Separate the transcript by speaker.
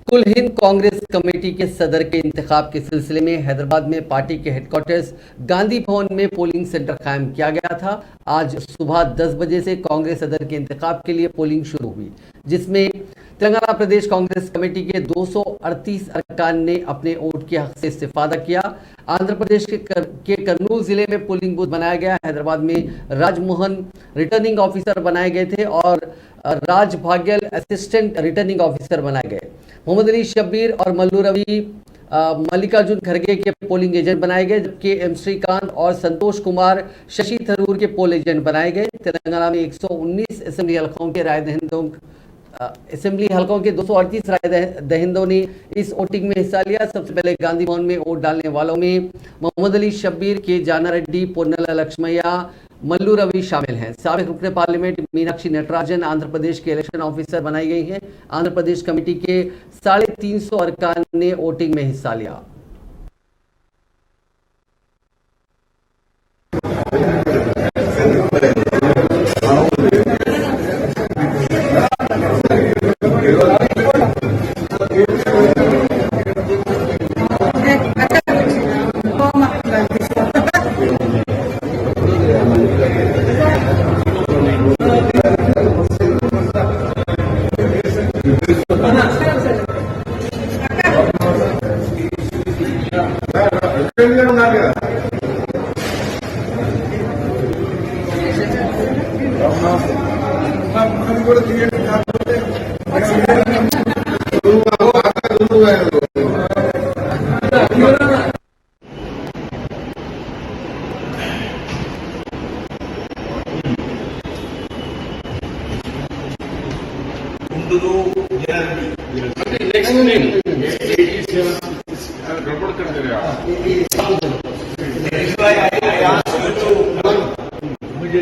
Speaker 1: कुल हिंद कांग्रेस कमेटी के सदर के इंतखाब के सिलसिले में हैदराबाद में पार्टी के हेडक्वार्टर्स गांधी भवन में पोलिंग सेंटर कायम किया गया था। आज सुबह 10 बजे से कांग्रेस सदर के इंतखाब के लिए पोलिंग शुरू हुई, जिसमें तेलंगाना प्रदेश कांग्रेस कमेटी के 238 अरकान ने अपने वोट के हक से इस्तेफादा किया। आंध्र प्रदेश के कर्नूल जिले में पोलिंग बूथ बनाया गया। हैदराबाद में राजमोहन रिटर्निंग ऑफिसर बनाए गए थे और राज भाग्यल असिस्टेंट रिटर्निंग ऑफिसर बनाए गए। मोहम्मद अली शब्बीर और मल्लू रवि मल्लिकार्जुन खड़गे के पोलिंग एजेंट बनाए गए, जबकि एम श्रीकांत और संतोष कुमार शशि थरूर के पोल एजेंट बनाए गए। तेलंगाना में 119 असेंबली हलकों के हलकों के 238 राय दहिंदों ने इस वोटिंग में हिस्सा लिया। सबसे पहले गांधी भवन में वोट डालने वालों में मोहम्मद अली शब्बीर, के जाना रेड्डी, पोन्नला लक्ष्मैया, मल्लू रवि शामिल हैं। साबिक रुकने पार्लियामेंट मीनाक्षी नटराजन आंध्र प्रदेश के इलेक्शन ऑफिसर बनाई गई हैं। आंध्र प्रदेश कमेटी के 350 अरकान ने वोटिंग में हिस्सा लिया।
Speaker 2: गड़बड़ कर दे रहे आप। मुझे